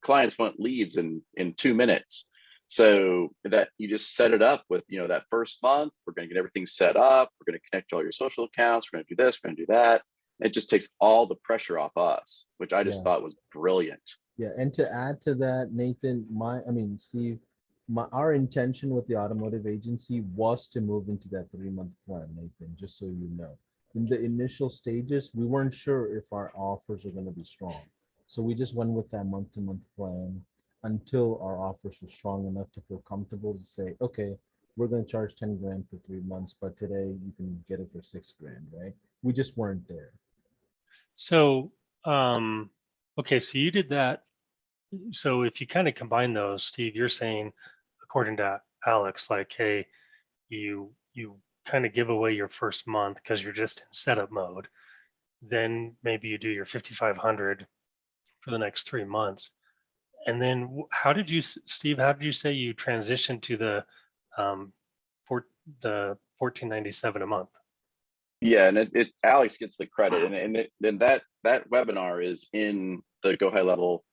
Clients want leads in 2 minutes. So that you just set it up with, that first month, we're going to get everything set up. We're going to connect all your social accounts. We're going to do this, we're going to do that. It just takes all the pressure off us, which I just
Yeah.
thought was brilliant.
Yeah, and to add to that, Nathan, Steve, our intention with the automotive agency was to move into that 3 month plan, Nathan, just so you know. In the initial stages, we weren't sure if our offers are going to be strong. So we just went with that month to month plan until our offers were strong enough to feel comfortable to say, okay, we're going to charge 10 grand for 3 months, but today you can get it for 6 grand, right? We just weren't there.
so okay, so you did that. So if you kind of combine those, Steve, you're saying, according to Alex, hey, you kind of give away your first month because you're just in setup mode. Then maybe you do your 5,500 for the next 3 months. And then how did you, Steve, how did you say you transitioned to um, for the 1497 a month?
Yeah, and it Alex gets the credit, and that webinar is in the Go High Level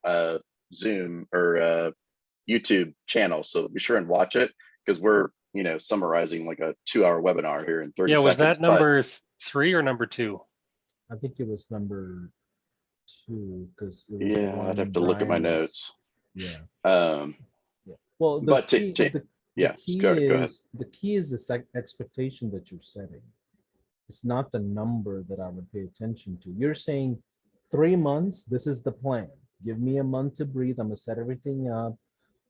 Zoom or YouTube channel. So be sure and watch it because we're, summarizing like a 2-hour webinar here in 30
Yeah, was
seconds.
that number 3 or number 2?
I think it was number 2 because it was the
Yeah, I'd
one
have to look at my
Brian was.
notes.
Yeah.
Um,
Yeah. Well,
but
the key
go ahead.
is the expectation that you're setting. It's not the number that I would pay attention to. You're saying 3 months, this is the plan. Give me a month to breathe. I'm gonna set everything up.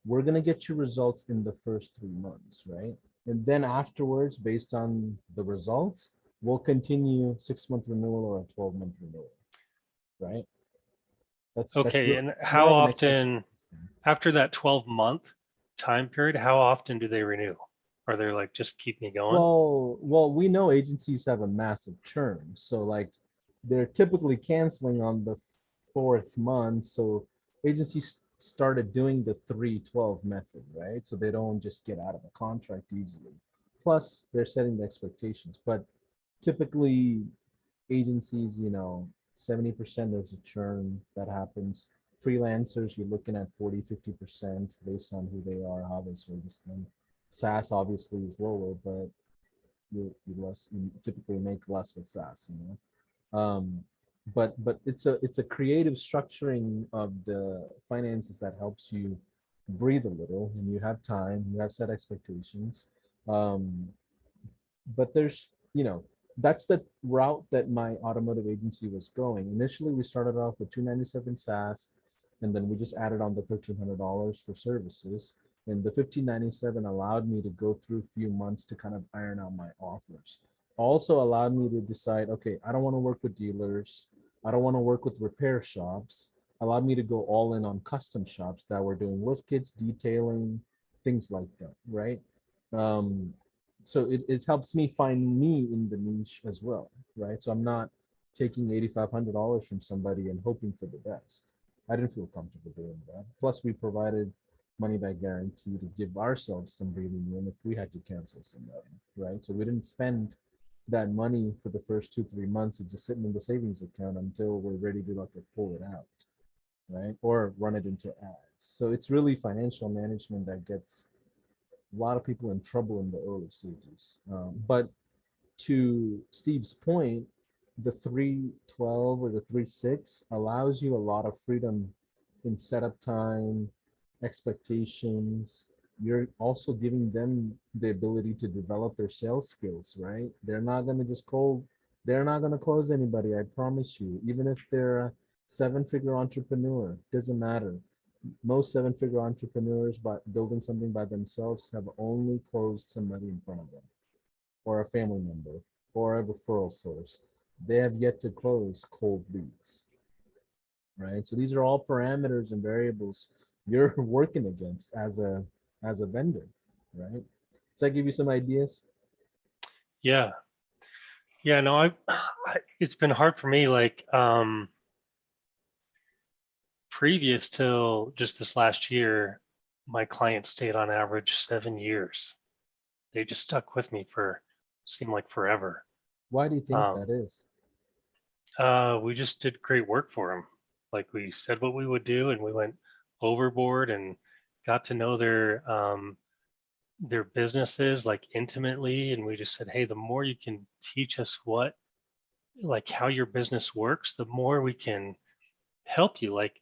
We're gonna get you results in the first 3 months, right? And then afterwards, based on the results, we'll continue 6-month renewal or a 12-month renewal, right? That's
Okay, and
it's
how
more of an
often, after that 12-month time period, how often do they renew? Are they like, just keep me going?
Well, we know agencies have a massive churn, so like they're typically canceling on the 4th month. So agencies started doing the 3-12 method, right? So they don't just get out of a contract easily. Plus, they're setting the expectations, but typically agencies, 70% there's a churn that happens. Freelancers, you're looking at 40-50% based on who they are, how they service them. SaaS obviously is lower, but you typically make less with SaaS. But it's a creative structuring of the finances that helps you breathe a little, and you have time, you have set expectations. Um, but that's the route that my automotive agency was going. Initially, we started off with $297 SaaS, and then we just added on the $1,300 for services. And the $1,597 allowed me to go through a few months to kind of iron out my offers. Also allowed me to decide, okay, I don't want to work with dealers. I don't want to work with repair shops. Allowed me to go all in on custom shops that were doing lift kits, detailing, things like that, right? So it helps me find me in the niche as well, right? So I'm not taking $8,500 from somebody and hoping for the best. I didn't feel comfortable doing that. Plus, we provided money back guarantee to give ourselves some breathing room if we had to cancel somebody, right? So we didn't spend that money for the first 2-3 months. It's just sitting in the savings account until we're ready to pull it out, right? Or run it into ads. So it's really financial management that gets a lot of people in trouble in the early stages. But to Steve's point, the 312 or the 3.6 allows you a lot of freedom in setup time, expectations. You're also giving them the ability to develop their sales skills, right? They're not going to just they're not going to close anybody, I promise you. Even if they're a 7-figure entrepreneur, doesn't matter. Most 7-figure entrepreneurs by building something by themselves have only closed somebody in front of them, or a family member, or a referral source. They have yet to close cold leads, right? So these are all parameters and variables you're working against as a vendor, right? Does that give you some ideas?
Yeah. Yeah, no, it's been hard for me, like previous till just this last year, my clients stayed on average 7 years. They just stuck with me for seemed like forever.
Why do you think
Um,
that is?
we just did great work for them. Like we said what we would do, and we went overboard and got to know their businesses like intimately. And we just said, hey, the more you can teach us like how your business works, the more we can help you. Like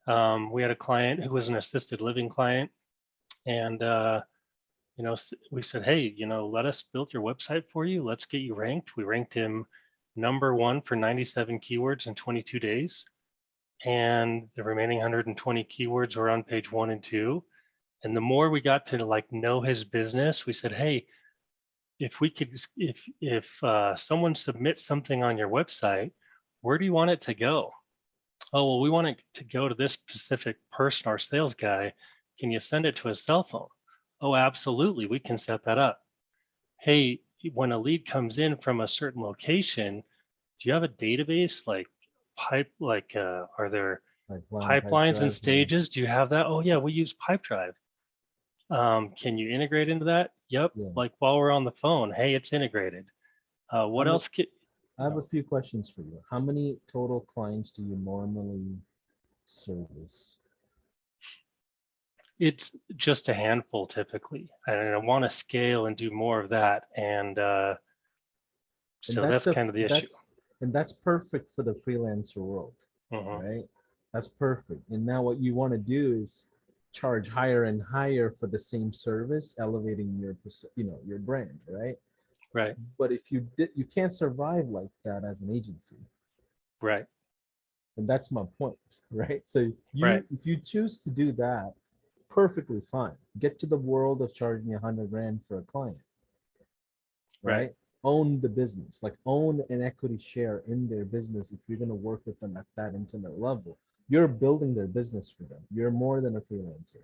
we had a client who was an assisted living client, and we said, hey, let us build your website for you. Let's get you ranked. We ranked him #1 for 97 keywords in 22 days. And the remaining 120 keywords were on page 1 and 2. And the more we got to like know his business, we said, hey, if we could, if someone submits something on your website, where do you want it to go? Oh, well, we want it to go to this specific person, our sales guy. Can you send it to his cell phone? Oh, absolutely. We can set that up. Hey, when a lead comes in from a certain location, do you have a database are there
Pipeline, pipe
pipelines and
drive, yeah.
stages? Do you have that? Oh yeah, we use Pipedrive. Can you integrate into that? Yep.
Yeah.
Like while we're on the phone, hey, it's integrated. What else?
I have a few questions for you. How many total clients do you normally service?
It's just a handful typically, and I want to scale and do more of that. And
And
so that's kind of the issue.
that's perfect for the freelancer world,
Mhm.
right? That's perfect. And now what you want to do is charge higher and higher for the same service, elevating your your brand, right?
Right,
But if you can't survive like that as an agency.
right,
And that's my point, right? So
right,
if you choose to do that, perfectly fine. Get to the world of charging 100 grand for a client,
right.
right? Own the business, like own an equity share in their business. If you're going to work with them at that intimate level, you're building their business for them. You're more than a freelancer.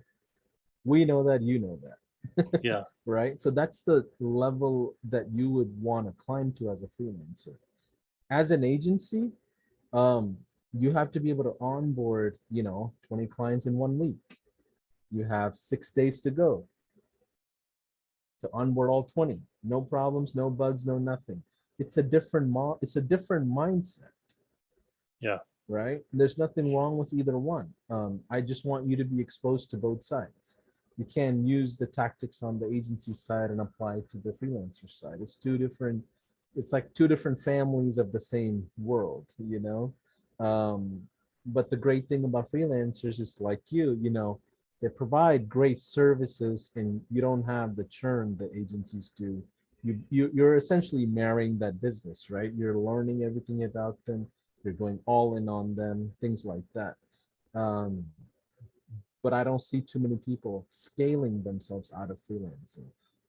We know that, you know that,
Yeah.
right? So that's the level that you would want to climb to as a freelancer. As an agency, um, you have to be able to onboard, 20 clients in 1 week. You have 6 days to go to onboard all 20. No problems, no bugs, no nothing. It's a different mindset,
Yeah.
right? There's nothing wrong with either one. I just want you to be exposed to both sides. You can use the tactics on the agency side and apply it to the freelancer side. It's like two different families of the same world, you know? But the great thing about freelancers is like they provide great services and you don't have the churn that agencies do. You're essentially marrying that business, right? You're learning everything about them, you're going all in on them, things like that. Um, but I don't see too many people scaling themselves out of freelancing.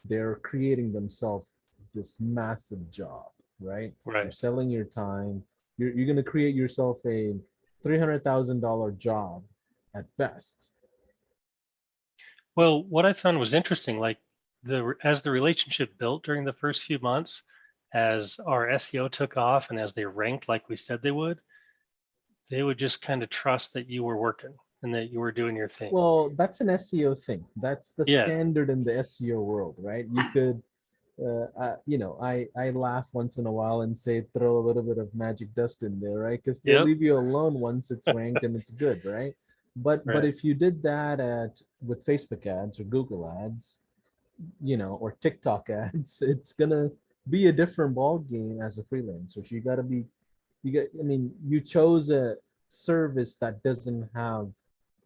They're creating themselves this massive job, right? You're
Right.
selling your time. You're going to create yourself a $300,000 job at best.
Well, what I found was interesting, like as the relationship built during the first few months, as our SEO took off and as they ranked like we said they would just kind of trust that you were working and that you were doing your thing.
Well, that's an SEO thing. That's the
Yeah.
standard in the SEO world, right? You could I laugh once in a while and say throw a little bit of magic dust in there, right? Because they'll
Yep.
leave you alone once it's ranked and it's good, right? But
Right.
if you did that with Facebook ads or Google ads, or TikTok ads, it's gonna be a different ball game as a freelancer. So you chose a service that doesn't have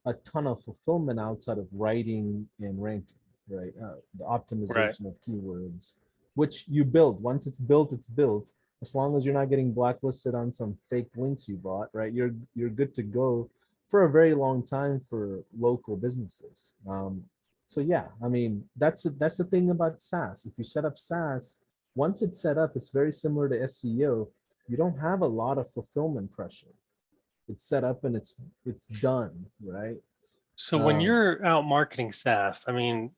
a ton of fulfillment outside of writing and ranking, right? The
Right.
optimization of keywords, which you build. Once it's built, it's built. As long as you're not getting blacklisted on some fake links you bought, right? You're good to go for a very long time for local businesses. So yeah, I mean that's the thing about SaaS. If you set up SaaS, once it's set up, it's very similar to SEO. You don't have a lot of fulfillment pressure. It's set up and it's done, right?
So when
Um,
you're out marketing SaaS, I mean,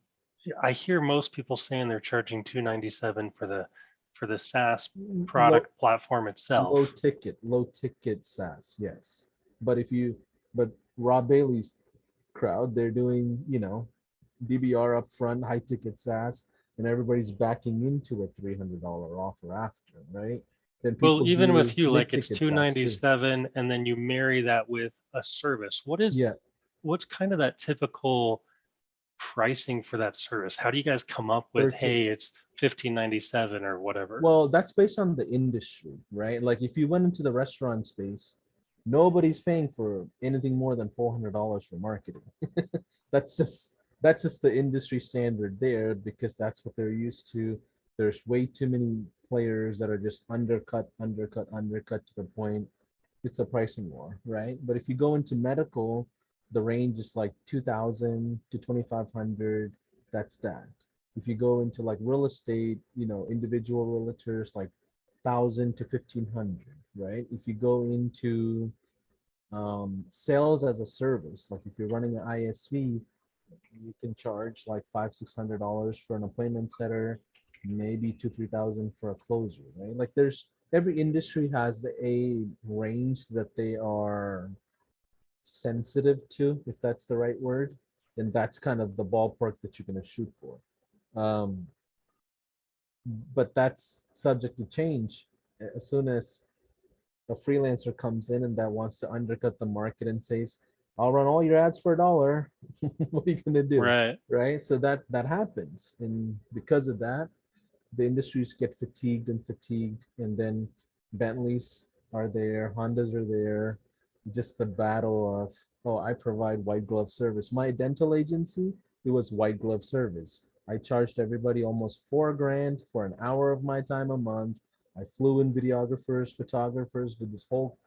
I hear most people saying they're charging 297 for the SaaS
low
product platform
low
itself.
ticket, low ticket SaaS, yes. But but Rob Bailey's crowd, they're doing, DBR up front, high ticket SaaS, and everybody's backing into a $300 offer after, right? Then
Well,
people
even
do
with you, like it's
mid-ticket SaaS too.
297 and then you marry that with a service.
Yeah,
What's kind of that typical pricing for that service? How do you guys come up with,
13.
hey, it's 1597 or whatever?
Well, that's based on the industry, right? Like if you went into the restaurant space, nobody's paying for anything more than $400 for marketing. That's just the industry standard there because that's what they're used to. There's way too many players that are just undercut to the point it's a pricing war, right? But if you go into medical, the range is like 2,000 to 2,500. That's that. If you go into like real estate, individual realtors, like 1,000 to 1,500, right? If you go into sales as a service, like if you're running an ISV, you can charge like $500-600 for an appointment setter, maybe 2,000-3,000 for a closer, right? Like there's every industry has a range that they are sensitive to, if that's the right word. Then that's kind of the ballpark that you're going to shoot for. Um, but that's subject to change as soon as a freelancer comes in and that wants to undercut the market and says, I'll run all your ads for $1. What are you gonna do?
Right.
Right? So that happens. And because of that, the industries get fatigued and fatigued, and then Bentleys are there, Hondas are there, just the battle of, oh, I provide white glove service. My dental agency, it was white glove service. I charged everybody almost $4 grand for an hour of my time a month. I flew in videographers, photographers with this whole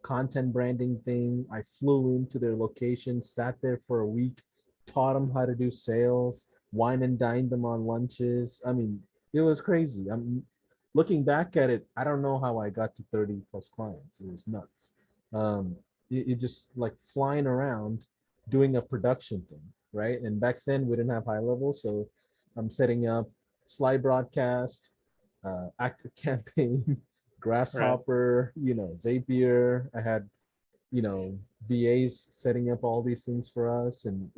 content branding thing. I flew into their location, sat there for a week, taught them how to do sales, wine and dined them on lunches. I mean, it was crazy. I'm looking back at it. I don't know how I got to 30 plus clients. It was nuts. It just like flying around doing a production thing, right? And back then we didn't have high level, so I'm setting up slide broadcast, active campaign,
Right.
Grasshopper, Zapier. I had, VAs setting up all these things for us, and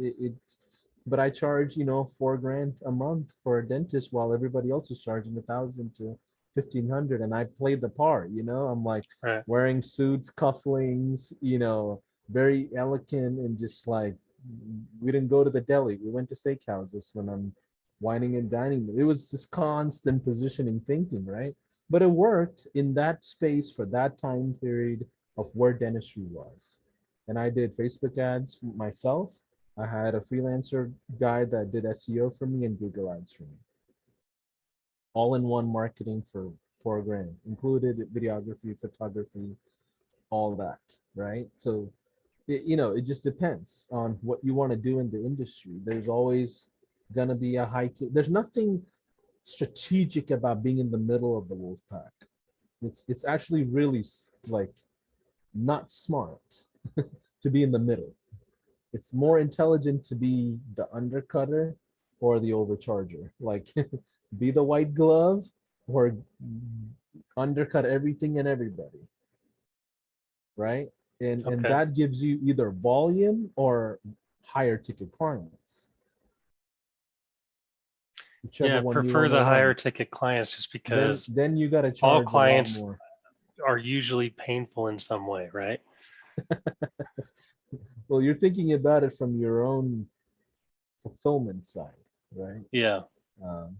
but I charge, $4 grand a month for a dentist while everybody else is charging 1,000 to 1,500, and I played the part. I'm like
Right.
wearing suits, cufflinks, very elegant, and just like we didn't go to the deli. We went to steakhouses when I'm whining and dining. It was just constant positioning thinking, right? But it worked in that space for that time period of where dentistry was. And I did Facebook ads myself. I had a freelancer guy that did SEO for me and Google ads for me. All in one marketing for 4 grand, included videography, photography, all that, right? So, it just depends on what you want to do in the industry. There's always going to be a there's nothing strategic about being in the middle of the wolf pack. It's actually really like not smart to be in the middle. It's more intelligent to be the undercutter or the overcharger. Like be the white glove or undercut everything and everybody, right? And
Okay.
that gives you either volume or higher ticket clients, whichever
Yeah,
one you
prefer
want to
the higher
run.
ticket clients just
Then
because
then you got to
all
charge a lot
clients
more.
are usually painful in some way, right?
Well, you're thinking about it from your own fulfillment side, right?
Yeah.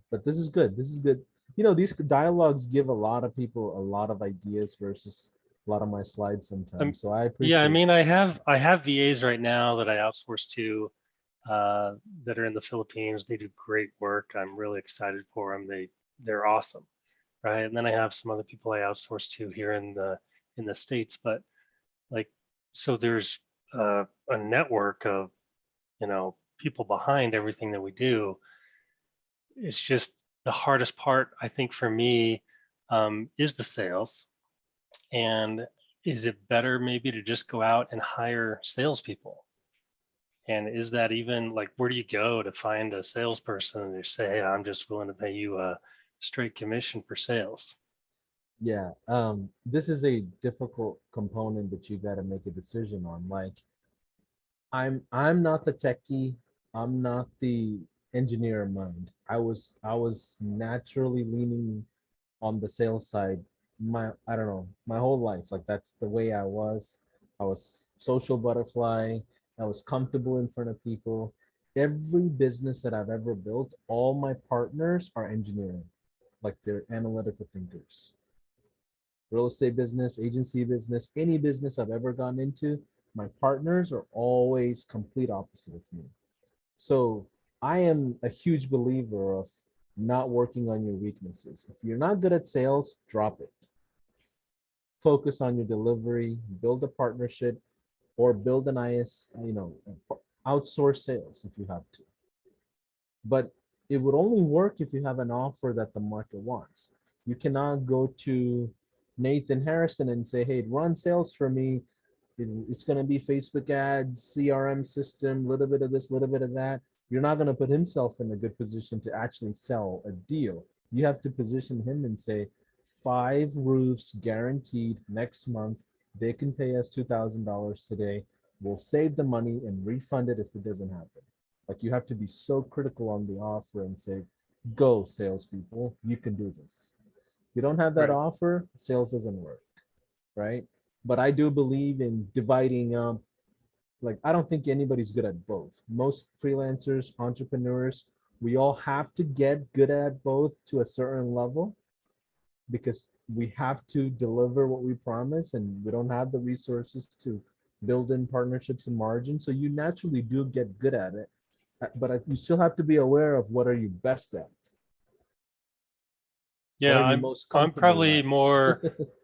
But this is good. This is good. These dialogues give a lot of people a lot of ideas versus a lot of my slides
Um,
sometimes. So I
yeah, I
appreciate.
mean, I have VAs right now that I outsource to uh, that are in the Philippines. They do great work. I'm really excited for them. They're awesome, right? And then I have some other people I outsource to here in the States. But like, so there's a network of people behind everything that we do. It's just the hardest part, I think, for me is the sales. And is it better maybe to just go out and hire salespeople? And is that even like, where do you go to find a salesperson and you say, hey, I'm just willing to pay you a straight commission for sales?
Yeah. This is a difficult component that you got to make a decision on. Like, I'm not the techie. I'm not the engineer in mind. I was naturally leaning on the sales side. I don't know, my whole life. Like that's the way I was. I was social butterfly. I was comfortable in front of people. Every business that I've ever built, all my partners are engineering, like they're analytical thinkers. Real estate business, agency business, any business I've ever gone into, my partners are always complete opposite of me. So I am a huge believer of not working on your weaknesses. If you're not good at sales, drop it. Focus on your delivery, build a partnership, or build an outsource sales if you have to. But it would only work if you have an offer that the market wants. You cannot go to Nathan Harrison and say, hey, run sales for me. It's going to be Facebook ads, CRM system, a little bit of this, a little bit of that. You're not going to put himself in a good position to actually sell a deal. You have to position him and say, 5 roofs guaranteed next month. They can pay us $2,000 today. We'll save the money and refund it if it doesn't happen. Like you have to be so critical on the offer and say, go salespeople, you can do this. If you don't have that
Right.
offer, sales doesn't work, right? But I do believe in dividing up Like, I don't think anybody's good at both. Most freelancers, entrepreneurs, we all have to get good at both to a certain level, because we have to deliver what we promise, and we don't have the resources to build in partnerships and margins. So you naturally do get good at it, but you still have to be aware of what are you best at. What
Yeah,
are you
I'm
most
I'm
comfortable
probably
at?
more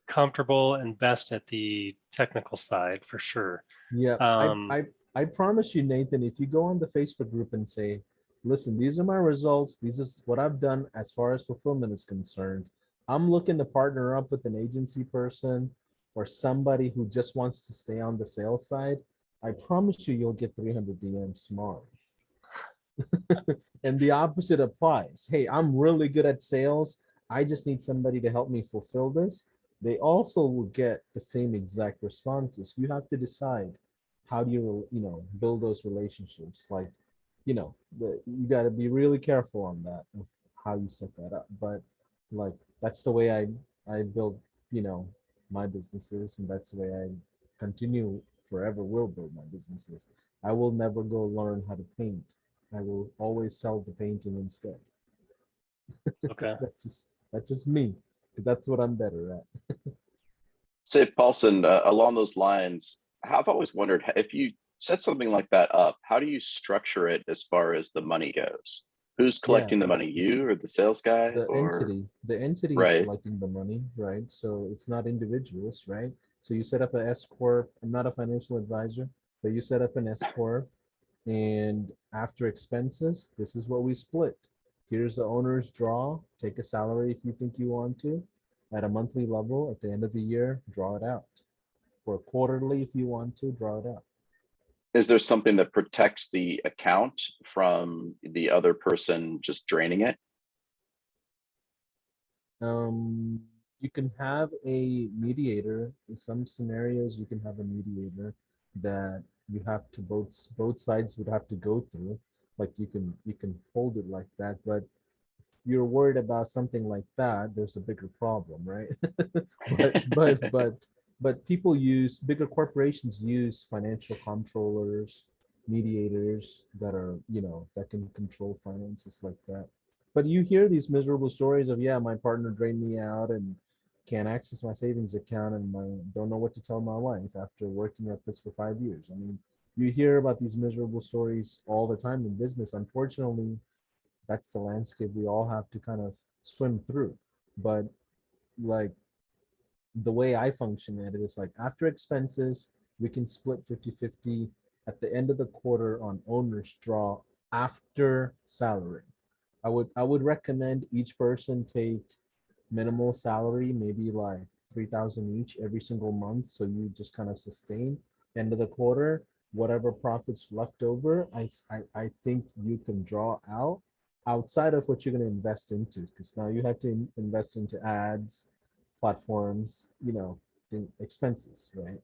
comfortable and best at the technical side for sure.
Yeah,
Um,
I promise you, Nathan, if you go on the Facebook group and say, listen, these are my results, this is what I've done as far as fulfillment is concerned. I'm looking to partner up with an agency person or somebody who just wants to stay on the sales side. I promise you, you'll get 300 DMs tomorrow. And the opposite applies. Hey, I'm really good at sales. I just need somebody to help me fulfill this. They also will get the same exact responses. You have to decide, how do you, build those relationships. Like, you got to be really careful on that, of how you set that up. But like, that's the way I build, my businesses, and that's the way I continue forever will build my businesses. I will never go learn how to paint. I will always sell the painting instead.
okay.
That's just me. That's what I'm better at.
Say, Paulson, along those lines, I've always wondered if you set something like that up, how do you structure it as far as the money goes? Who's
Yeah,
collecting the money, you or the sales guy,
the
or
entity, the entity is
right?
collecting the money, right? So it's not individuals, right? So you set up a S corp. I'm not a financial advisor, but you set up an S corp, and after expenses, this is what we split. Here's the owner's draw. Take a salary if you think you want to. At a monthly level, at the end of the year, draw it out. Or quarterly if you want to, draw it out.
Is there something that protects the account from the other person just draining it?
Um, you can have a mediator. In some scenarios, you can have a mediator that you have to both sides would have to go through. Like, you can hold it like that, but if you're worried about something like that, there's a bigger problem, right? but but but but people use bigger corporations use financial controllers, mediators that are, that can control finances like that. But you hear these miserable stories of, yeah, my partner drained me out and can't access my savings account, and I don't know what to tell my wife after working at this for 5 years. I mean, you hear about these miserable stories all the time in business. Unfortunately, that's the landscape we all have to kind of swim through. But like, the way I function at it is like, after expenses, we can split 50-50 at the end of the quarter on owner's draw after salary. I would recommend each person take minimal salary, maybe like 3,000 each every single month. So you just kind of sustain end of the quarter, whatever profits left over. I think you can draw out outside of what you're going to invest into, because now you have to invest into ads, platforms, expenses, right?